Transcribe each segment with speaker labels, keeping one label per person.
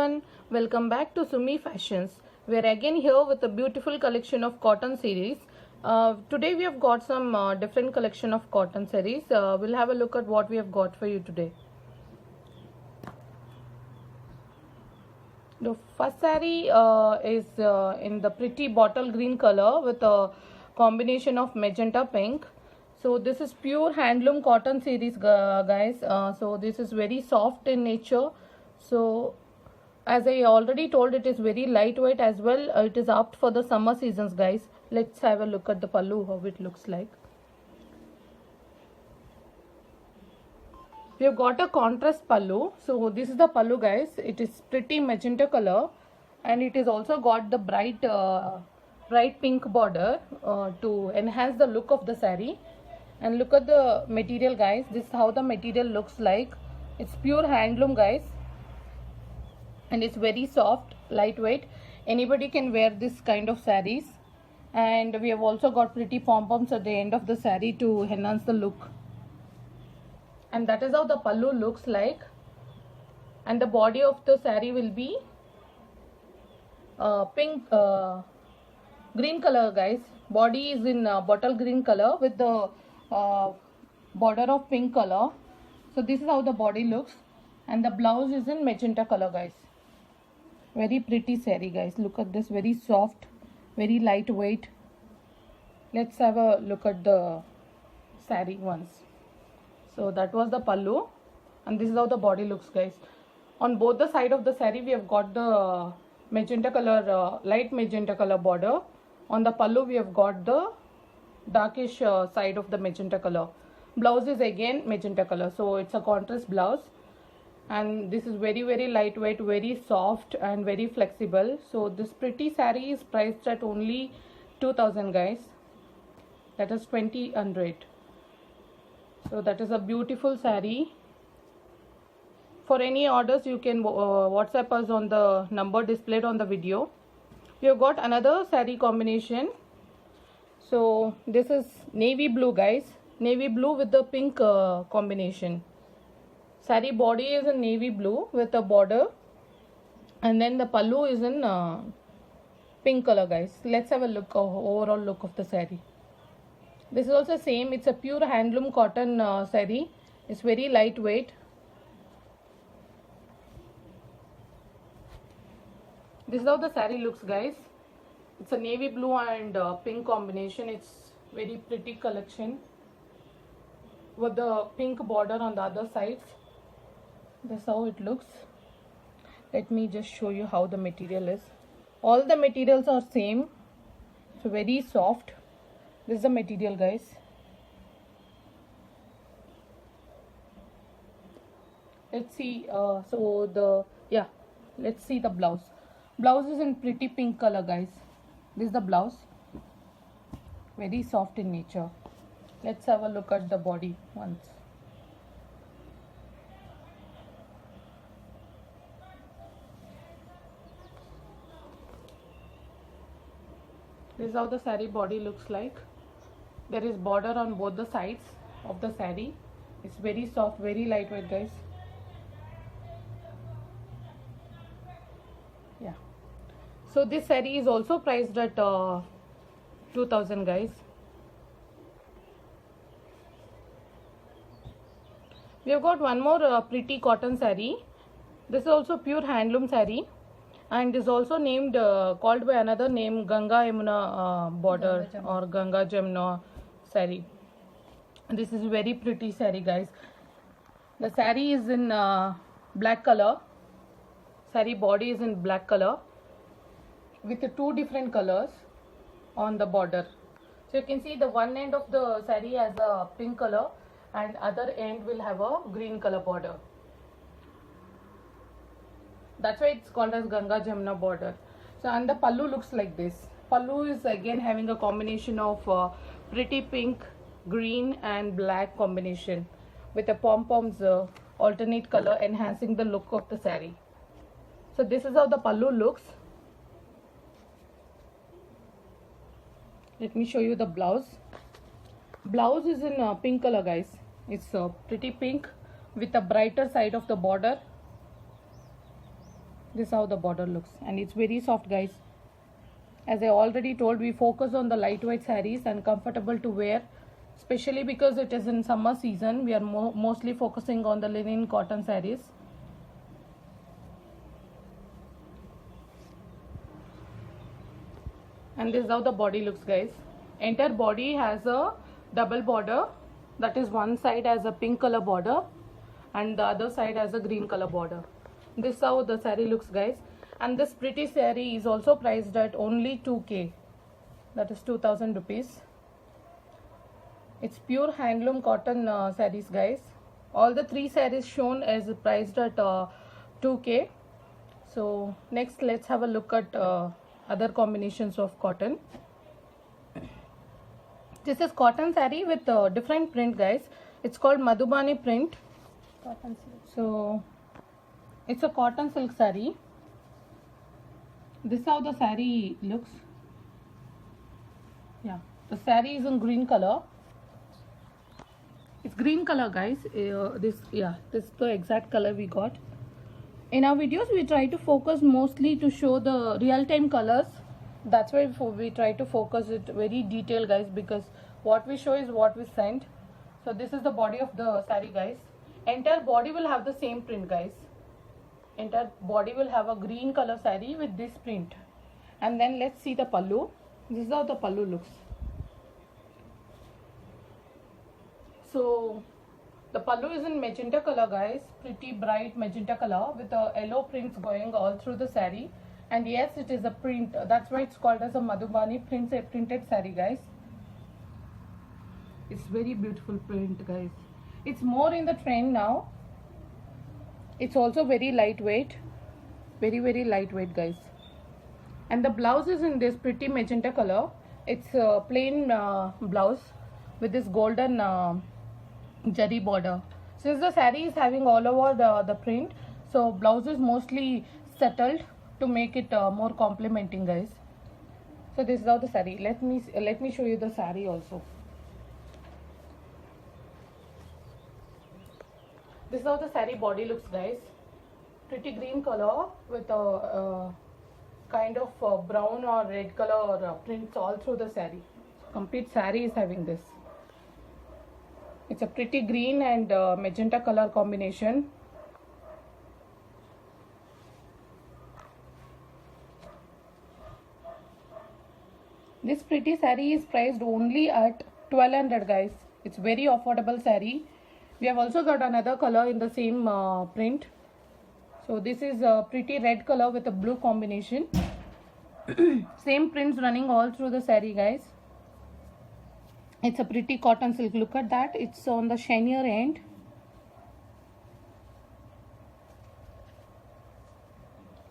Speaker 1: everyone, welcome back to Sumi Fashions. We are again here with a beautiful collection of cotton series. Today we have got some different collection of cotton series. We'll have a look at what we have got for you today. The first saree is in the pretty bottle green color with a combination of magenta pink. So this is pure handloom cotton series, guys. So this is very soft in nature. So as I already told, it is very lightweight as well. It is apt for the summer seasons, guys. Let's have a look at the pallu, how it looks like. We have got a contrast pallu. So this is the pallu, guys. It is pretty magenta color, and it is also got the bright pink border to enhance the look of the saree. And look at the material, guys. This is how the material looks like. It's pure handloom, guys, and it's very soft, lightweight. Anybody can wear this kind of sarees. And we have also got pretty pom-poms at the end of the saree to enhance the look. And that is how the pallu looks like. And the body of the saree will be pink, green color, guys. Body is in bottle green color with the border of pink color. So this is how the body looks, and the blouse is in magenta color, guys. Very pretty saree, guys. Look at this, very soft, very lightweight. Let's have a look at the saree once. So that was the pallu, and this is how the body looks, guys. On both the side of the saree we have got the magenta color, light magenta color border. On the pallu we have got the darkish side of the magenta color. Blouse is again magenta color, so it's a contrast blouse. And this is very lightweight, very soft and very flexible. So this pretty saree is priced at only 2000, guys. That is 2000. So that is a beautiful saree. For any orders you can WhatsApp us on the number displayed on the video. We have got another saree combination. So this is navy blue, guys. Navy blue with the pink combination. Saree body is in navy blue with a border, and then the pallu is in pink color, guys. Let's have a look, overall look of the saree. This is also same. It's a pure handloom cotton saree. It's very lightweight. This is how the saree looks, guys. It's a navy blue and pink combination. It's very pretty collection with the pink border on the other sides. That's how it looks. Let me just show you how the material is. All the materials are same. So very soft. This is the material, guys. Let's see. Let's see the blouse. Blouse is in pretty pink color, guys. This is the blouse. Very soft in nature. Let's have a look at the body once. This is how the saree body looks like. There is border on both the sides of the saree. It's very soft, very lightweight, guys. Yeah. So this saree is also priced at 2000, guys. We have got one more pretty cotton saree. This is also pure handloom saree, and is also named called by another name, Ganga Yamuna border or Ganga Jamna saree. This is very pretty saree, guys. The saree is in black color. Saree body is in black color with the two different colors on the border. So you can see the one end of the saree has a pink color, and other end will have a green color border. That's why it's called as Ganga Jamna border. So, and the pallu looks like this. Pallu is again having a combination of pretty pink, green and black combination with the pom-poms alternate color, enhancing the look of the saree. So this is how the pallu looks. Let me show you the blouse. Blouse is in pink color, guys. It's pretty pink with a brighter side of the border. This is how the border looks, and it's very soft, guys. As I already told, we focus on the lightweight sarees and comfortable to wear, especially because it is in summer season. We are mostly focusing on the linen cotton sarees. And this is how the body looks, guys. Entire body has a double border, that is one side has a pink color border and the other side has a green color border. This is how the saree looks, guys. And this pretty saree is also priced at only 2K, that is 2000 rupees. It's pure handloom cotton sarees, guys. All the three sarees shown is priced at 2K. So next let's have a look at other combinations of cotton. This is cotton saree with different print, guys. It's called Madhubani print. Cotton silk. So it's a cotton silk saree. This is how the saree looks. Yeah, the saree is in green color. It's green color, guys. This is the exact color we got. In our videos, we try to focus mostly to show the real-time colors. That's why we try to focus it very detailed, guys, because what we show is what we send. So this is the body of the saree, guys. Entire body will have the same print, guys. Entire body will have a green color saree with this print. And then let's see the pallu. This is how the pallu looks. So the pallu is in magenta color, guys. Pretty bright magenta color with the yellow prints going all through the saree. And yes, it is a print. That's why it's called as a Madhubani printed saree, guys. It's very beautiful print, guys. It's more in the trend now. It's also very lightweight. Very, very lightweight, guys. And the blouse is in this pretty magenta color. It's a plain blouse with this golden jari border. Since the saree is having all over the print, so blouse is mostly settled to make it more complementing, guys. So this is how the saree. Let me show you the saree also. This is how the saree body looks, guys. Pretty green color with a kind of brown or red color prints all through the saree. Complete saree is having this. It's a pretty green and magenta color combination. This pretty saree is priced only at 1200, guys. It's very affordable saree. We have also got another color in the same print. So this is a pretty red color with a blue combination. Same prints running all through the saree, guys. It's a pretty cotton silk. Look at that. It's on the shinier end.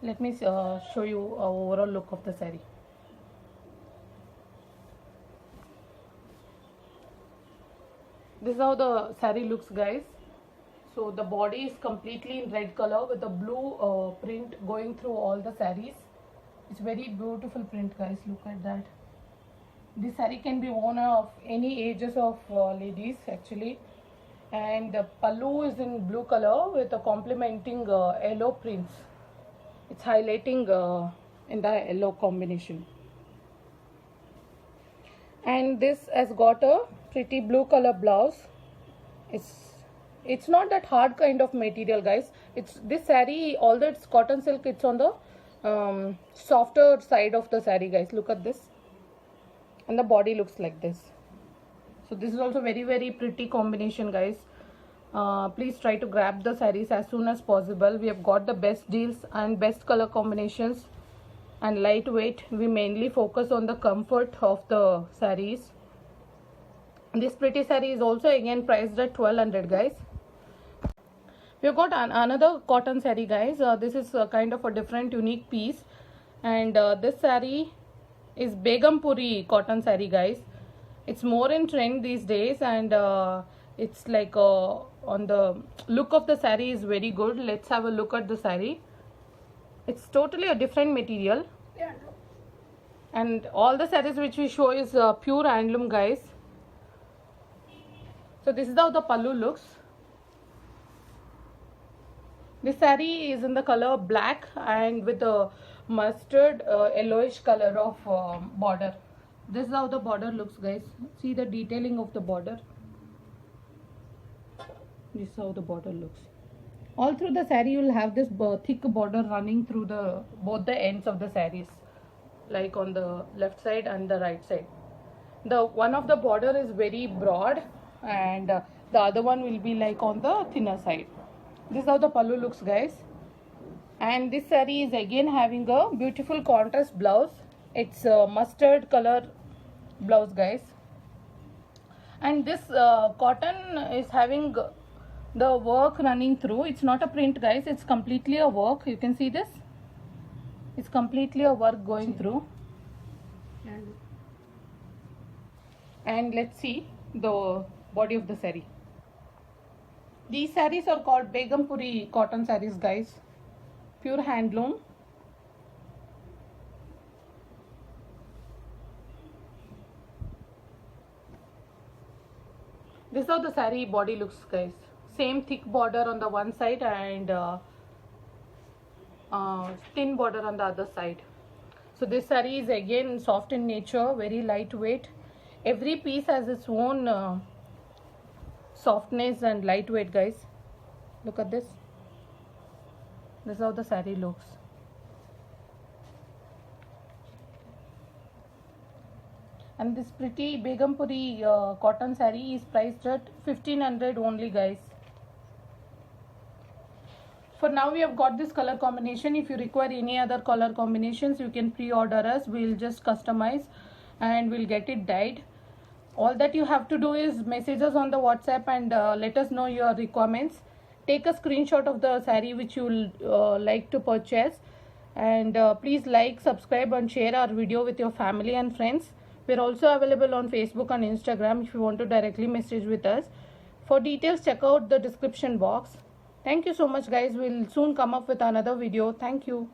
Speaker 1: Let me show you an overall look of the saree. This is how the saree looks, guys. So the body is completely in red color with a blue print going through all the sarees. It's very beautiful print, guys. Look at that. This saree can be worn of any ages of ladies, actually. And the pallu is in blue color with a complementing yellow prints. It's highlighting in the yellow combination. And this has got a pretty blue color blouse. It's not that hard kind of material, guys. It's this saree, although it's cotton silk, it's on the softer side of the saree, guys. Look at this. And the body looks like this. So this is also very, very pretty combination, guys. Please try to grab the sarees as soon as possible. We have got the best deals and best color combinations and lightweight. We mainly focus on the comfort of the sarees. This pretty saree is also again priced at 1200, guys. We have got another cotton saree, guys. This is kind of a different unique piece, and this saree is Begumpuri cotton saree, guys. It's more in trend these days, and it's like on the look of the saree is very good. Let's have a look at the saree. It's totally a different material, and all the sarees which we show is pure handloom, guys. So this is how the pallu looks. This saree is in the color black and with a mustard yellowish color of border. This is how the border looks, guys. See the detailing of the border. This is how the border looks. All through the saree you will have this thick border running through the both the ends of the sarees, like on the left side and the right side. The one of the border is very broad and the other one will be like on the thinner side. This is how the pallu looks, guys. And this saree is again having a beautiful contrast blouse. It's a mustard color blouse, guys. And this cotton is having the work running through. It's not a print, guys, it's completely a work. You can see this, it's completely a work going through. And let's see the body of the saree. These sarees are called Begumpuri cotton sarees, guys, pure handloom. This is how the saree body looks, guys. Same thick border on the one side and thin border on the other side. So this saree is again soft in nature, very lightweight. Every piece has its own softness and lightweight, guys. Look at this. This is how the saree looks. And this pretty Begumpuri cotton saree is priced at 1500 only, guys. For now we have got this color combination. If you require any other color combinations, you can pre-order us. We'll just customize and we'll get it dyed. All that you have to do is message us on the WhatsApp and let us know your requirements. Take a screenshot of the saree which you like to purchase, and please like, subscribe and share our video with your family and friends. We're also available on Facebook and Instagram if you want to directly message with us. For details, check out the description box. Thank you so much, guys. We'll soon come up with another video. Thank you.